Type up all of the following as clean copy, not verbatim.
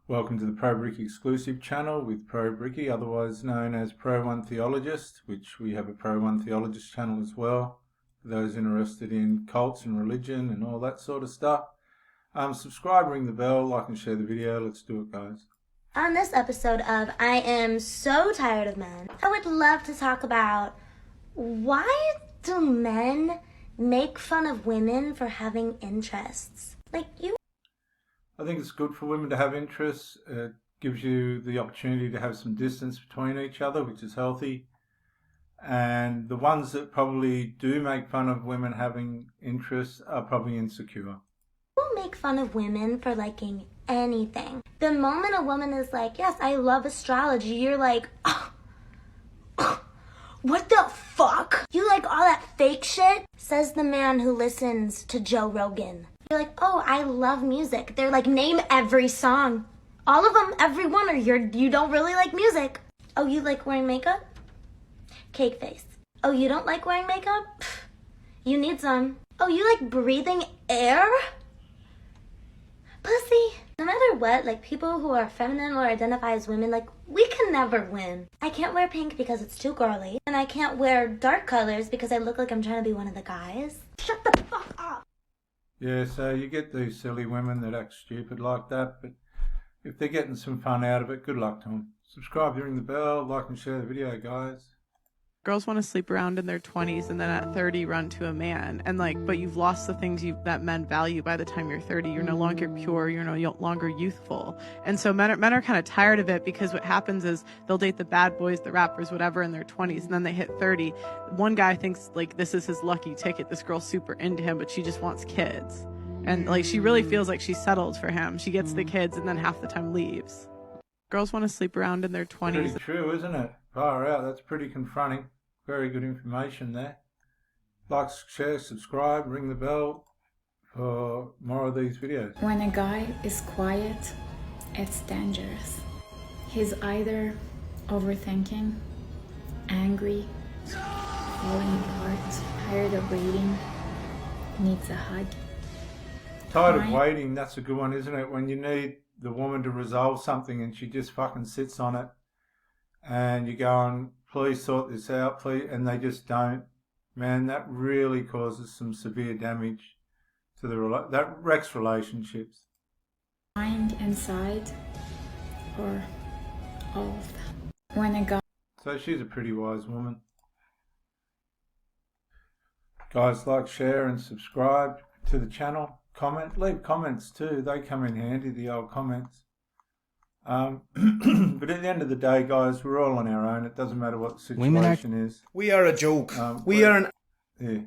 Welcome to the Pro Bricky exclusive channel with Pro Bricky, otherwise known as Pro One Theologist, which we have a Pro One Theologist channel as well, for those interested in cults and religion and all that sort of stuff. Subscribe, ring the bell, like and share the video. Let's do it, guys. On this episode of I Am So Tired of Men, I would love to talk about why do men make fun of women for having interests? I think it's good for women to have interests. It gives you the opportunity to have some distance between each other, which is healthy. And the ones that probably do make fun of women having interests are probably insecure. People make fun of women for liking anything. The moment a woman is like, yes, I love astrology, you're like, what the fuck? You like all that fake shit? Says the man who listens to Joe Rogan. You're like, oh, I love music. They're like, name every song. All of them, every one, or you don't really like music. Oh, you like wearing makeup? Cake face. Oh, you don't like wearing makeup? Pfft, you need some. Oh, you like breathing air? Pussy. No matter what, like people who are feminine or identify as women, like we can never win. I can't wear pink because it's too girly. And I can't wear dark colors because I look like I'm trying to be one of the guys. Shut the fuck up. Yeah, so you get these silly women that act stupid like that, but if they're getting some fun out of it, good luck to them. Subscribe, ring the bell, like and share the video, guys. Girls want to sleep around in their 20s and then at 30 run to a man, and but you've lost the things that men value by the time you're 30. You're no longer pure, you're no longer youthful. And so men are kind of tired of it, because what happens is they'll date the bad boys, the rappers, whatever, in their 20s, and then they hit 30. One guy thinks like this is his lucky ticket. This girl's super into him, but she just wants kids. And like she really feels like she's settled for him. She gets the kids and then half the time leaves. Girls want to sleep around in their 20s. Pretty true, isn't it? Far out, that's pretty confronting. Very good information there. Like, share, subscribe, ring the bell for more of these videos. When a guy is quiet, it's dangerous. He's either overthinking, angry, falling apart, tired of waiting, needs a hug. Tired of waiting, that's a good one, isn't it? When you need the woman to resolve something and she just fucking sits on it and you're going, please sort this out, please, and they just don't. Man, that really causes some severe damage to that wrecks relationships. Mind inside, or all of them. When a guy. So she's a pretty wise woman. Guys, like, share, and subscribe to the channel. Comment, leave comments too. They come in handy, the old comments. But at the end of the day, guys, we're all on our own. It doesn't matter what the situation is. We are a joke. We are an... Yeah.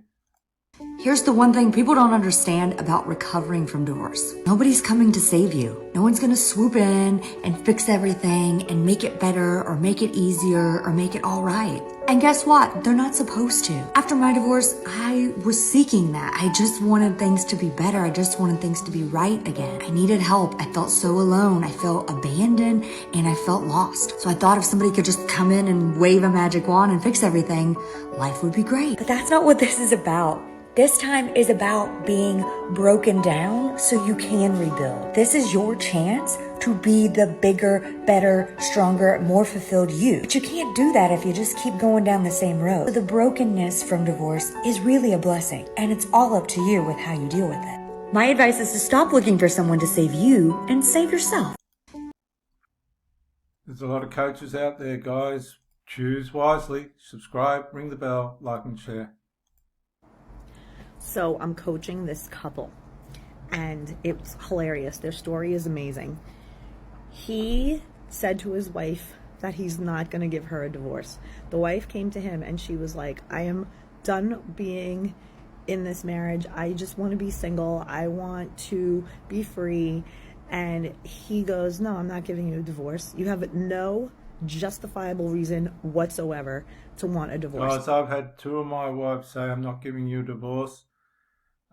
Here's the one thing people don't understand about recovering from divorce. Nobody's coming to save you. No one's gonna swoop in and fix everything and make it better or make it easier or make it all right. And guess what? They're not supposed to. After my divorce, I was seeking that. I just wanted things to be better. I just wanted things to be right again. I needed help. I felt so alone. I felt abandoned and I felt lost. So I thought if somebody could just come in and wave a magic wand and fix everything, life would be great. But that's not what this is about. This time is about being broken down so you can rebuild. This is your chance to be the bigger, better, stronger, more fulfilled you. But you can't do that if you just keep going down the same road. So the brokenness from divorce is really a blessing, and it's all up to you with how you deal with it. My advice is to stop looking for someone to save you and save yourself. There's a lot of coaches out there, guys. Choose wisely. Subscribe, ring the bell, like and share. So I'm coaching this couple and it's hilarious. Their story is amazing. He said to his wife that he's not going to give her a divorce. The wife came to him and she was like, I am done being in this marriage. I just want to be single. I want to be free. And he goes, no, I'm not giving you a divorce. You have no justifiable reason whatsoever to want a divorce. Guys, I've had two of my wives say I'm not giving you a divorce.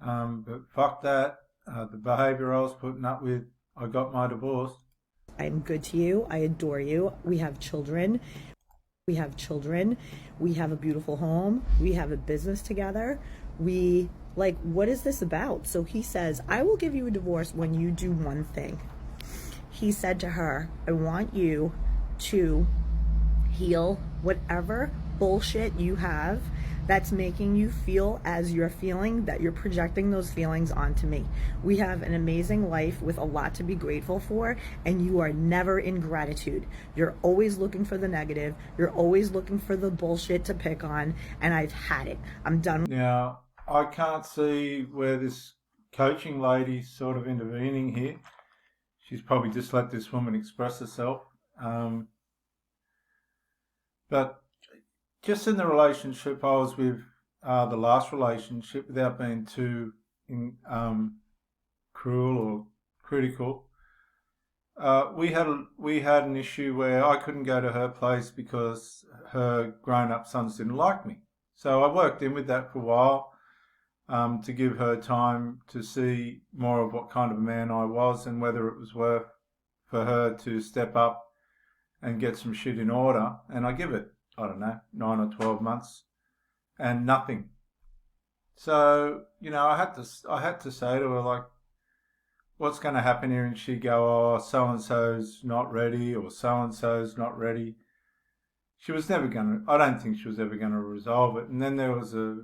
But fuck that. The behaviour I was putting up with, I got my divorce. I'm good to you. I adore you. We have children. We have a beautiful home. We have a business together. What is this about? So he says, I will give you a divorce when you do one thing. he said to her, I want you to heal whatever bullshit you have that's making you feel as you're feeling, that you're projecting those feelings onto me. We have an amazing life with a lot to be grateful for, and you are never in gratitude. You're always looking for the negative. You're always looking for the bullshit to pick on, and I've had it. I'm done. Now, I can't see where this coaching lady's sort of intervening here. She's probably just let this woman express herself. But just in the relationship I was with, the last relationship, without being too cruel or critical, we had an issue where I couldn't go to her place because her grown-up sons didn't like me. So I worked in with that for a while, to give her time to see more of what kind of a man I was and whether it was worth for her to step up and get some shit in order. And I give it, I don't know, 9 or 12 months and nothing. So, you know, I had to say to her, like, what's going to happen here? And she'd go, oh, so-and-so's not ready, or so-and-so's not ready. She was never going to, I don't think she was ever going to resolve it. And then there was a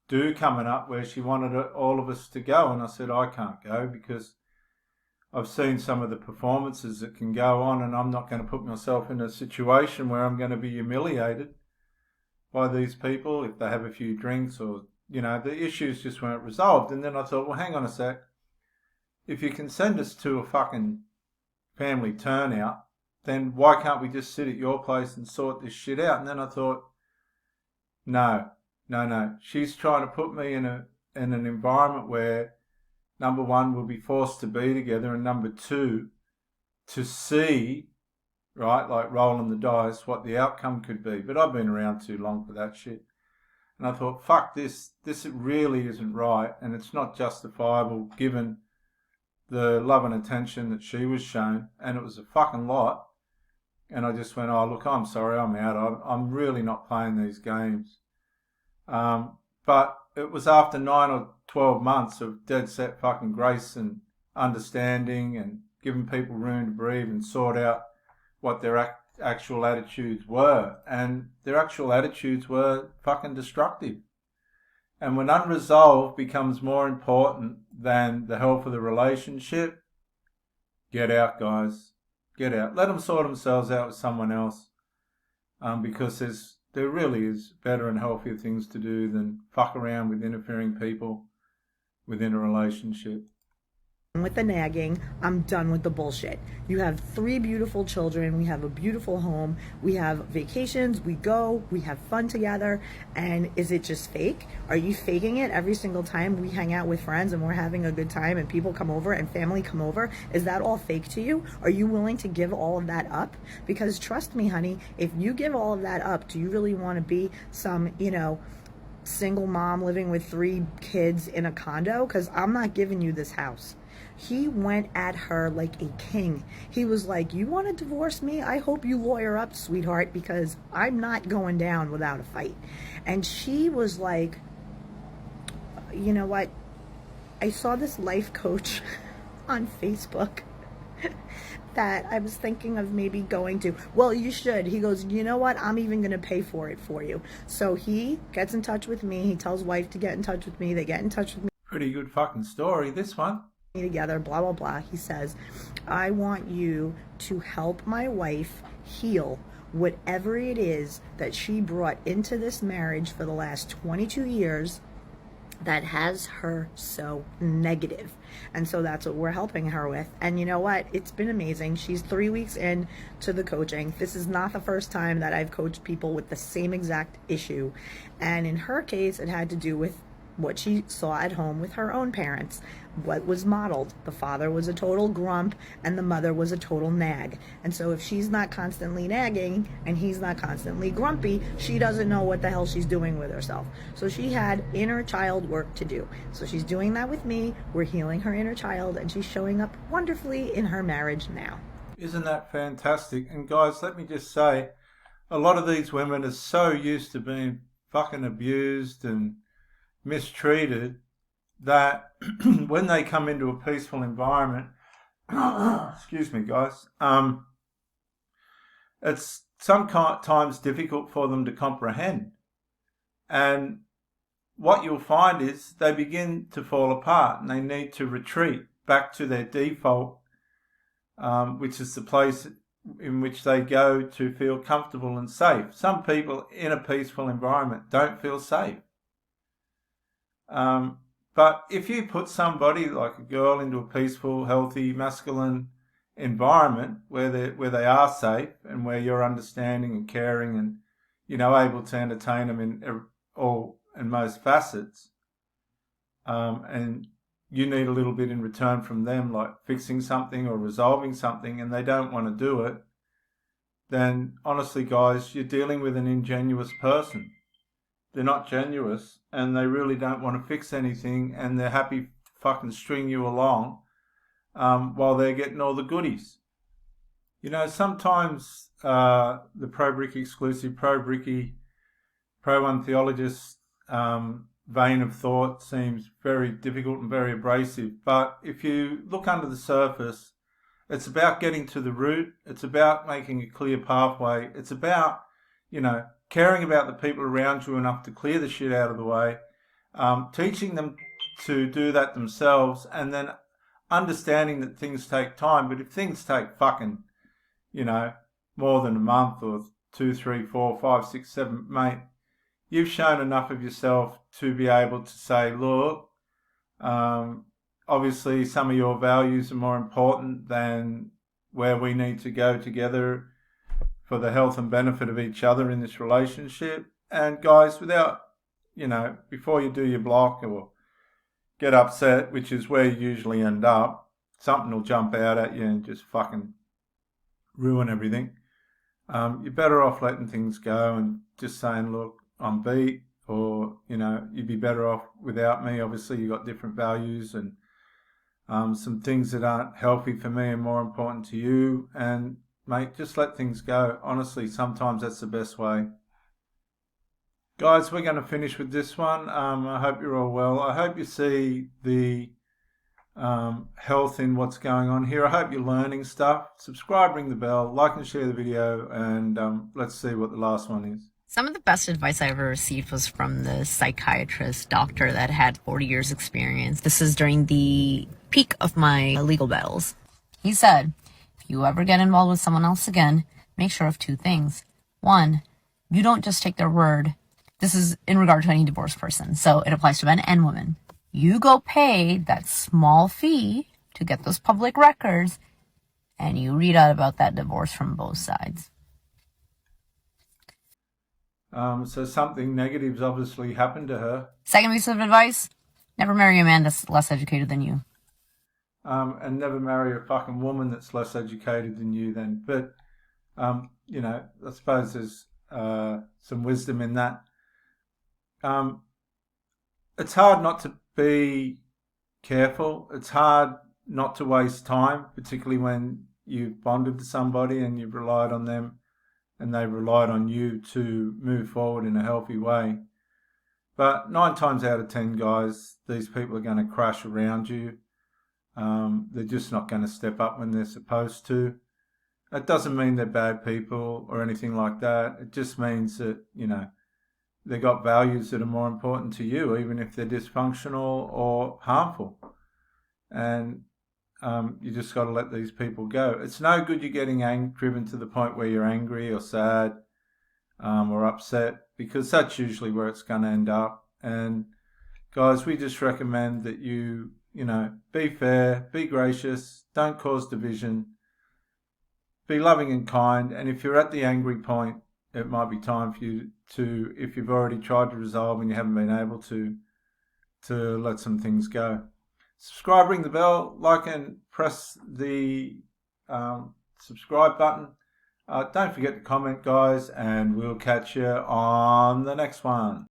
do coming up where she wanted all of us to go. And I said, I can't go because I've seen some of the performances that can go on, and I'm not going to put myself in a situation where I'm going to be humiliated by these people if they have a few drinks, or, you know, the issues just weren't resolved. And then I thought, well, hang on a sec. If you can send us to a fucking family turnout, then why can't we just sit at your place and sort this shit out? And then I thought, no. She's trying to put me in an environment where, number one, we'll be forced to be together, and number two, to see, right, like rolling the dice, what the outcome could be. But I've been around too long for that shit. And I thought, fuck this. This really isn't right, and it's not justifiable given the love and attention that she was shown, and it was a fucking lot. And I just went, oh, look, I'm sorry, I'm out. I'm really not playing these games. But it was after 9 or 12 months of dead set fucking grace and understanding and giving people room to breathe and sort out what their actual attitudes were. And their actual attitudes were fucking destructive. And when unresolved becomes more important than the health of the relationship, get out, guys. Get out. Let them sort themselves out with someone else. Because there really is better and healthier things to do than fuck around with interfering people within a relationship. With the nagging, I'm done with the bullshit. You have 3 beautiful children, we have a beautiful home, we have vacations, we go, we have fun together, and is it just fake? Are you faking it every single time we hang out with friends and we're having a good time and people come over and family come over? Is that all fake to you? Are you willing to give all of that up? Because trust me, honey, if you give all of that up, do you really want to be some, you know, single mom living with 3 kids in a condo? Because I'm not giving you this house. He went at her like a king. He was like, you want to divorce me? I hope you lawyer up, sweetheart, because I'm not going down without a fight. And she was like, you know what? I saw this life coach on Facebook that I was thinking of maybe going to. Well, you should. He goes, you know what? I'm even going to pay for it for you. So he gets in touch with me. He tells wife to get in touch with me. They get in touch with me. Pretty good fucking story, this one. Together, blah, blah, blah. He says, I want you to help my wife heal whatever it is that she brought into this marriage for the last 22 years that has her so negative. And so that's what we're helping her with. And you know what? It's been amazing. She's 3 weeks in to the coaching. This is not the first time that I've coached people with the same exact issue. And in her case, it had to do with what she saw at home with her own parents, what was modeled. The father was a total grump and the mother was a total nag. And so if she's not constantly nagging and he's not constantly grumpy, she doesn't know what the hell she's doing with herself. So she had inner child work to do. So she's doing that with me. We're healing her inner child, and she's showing up wonderfully in her marriage now. Isn't that fantastic? And guys, let me just say, a lot of these women are so used to being fucking abused and mistreated that when they come into a peaceful environment excuse me, guys. It's sometimes difficult for them to comprehend. And what you'll find is they begin to fall apart and they need to retreat back to their default, which is the place in which they go to feel comfortable and safe. Some people in a peaceful environment don't feel safe. But if you put somebody like a girl into a peaceful, healthy, masculine environment where they are safe and where you're understanding and caring and, you know, able to entertain them in all and most facets, and you need a little bit in return from them, like fixing something or resolving something, and they don't want to do it, then honestly, guys, you're dealing with an ingenuous person. They're not genuine, and they really don't want to fix anything, and they're happy to fucking string you along while they're getting all the goodies. You know, sometimes the pro-bricky exclusive, pro-bricky, pro-one theologist vein of thought seems very difficult and very abrasive. But if you look under the surface, it's about getting to the root. It's about making a clear pathway. It's about, you know, caring about the people around you enough to clear the shit out of the way, teaching them to do that themselves, and then understanding that things take time. But if things take fucking, you know, more than a month or 2, 3, 4, 5, 6, 7, mate, you've shown enough of yourself to be able to say, look, obviously some of your values are more important than where we need to go together for the health and benefit of each other in this relationship. And guys, without, you know, before you do your block or get upset, which is where you usually end up, something will jump out at you and just fucking ruin everything. You're better off letting things go and just saying, look, I'm beat, or, you know, you'd be better off without me. Obviously, you've got different values and some things that aren't healthy for me are more important to you. And, mate, just let things go. Honestly, sometimes that's the best way. Guys, we're going to finish with this one. I hope you're all well. I hope you see the health in what's going on here. I hope you're learning stuff. Subscribe, ring the bell, like and share the video, and let's see what the last one is. Some of the best advice I ever received was from the psychiatrist doctor that had 40 years experience. This is during the peak of my legal battles. He said, if you ever get involved with someone else again, make sure of 2 things. 1, you don't just take their word. This is in regard to any divorced person, so it applies to men and women. You go pay that small fee to get those public records, and you read out about that divorce from both sides. So something negative's obviously happened to her. Second piece of advice, never marry a man that's less educated than you. And never marry a fucking woman that's less educated than you then. But, you know, I suppose there's some wisdom in that. It's hard not to be careful. It's hard not to waste time, particularly when you've bonded to somebody and you've relied on them and they've relied on you to move forward in a healthy way. But 9 times out of 10, guys, these people are going to crash around you. They're just not going to step up when they're supposed to. It doesn't mean they're bad people or anything like that. It just means that, you know, they've got values that are more important to you, even if they're dysfunctional or harmful. And you just got to let these people go. It's no good you getting driven to the point where you're angry or sad or upset, because that's usually where it's going to end up. And guys, we just recommend that you know, be fair, be gracious, don't cause division, be loving and kind. And if you're at the angry point, it might be time for you to, if you've already tried to resolve and you haven't been able to let some things go. Subscribe, ring the bell, like and press the subscribe button. Don't forget to comment, guys, and we'll catch you on the next one.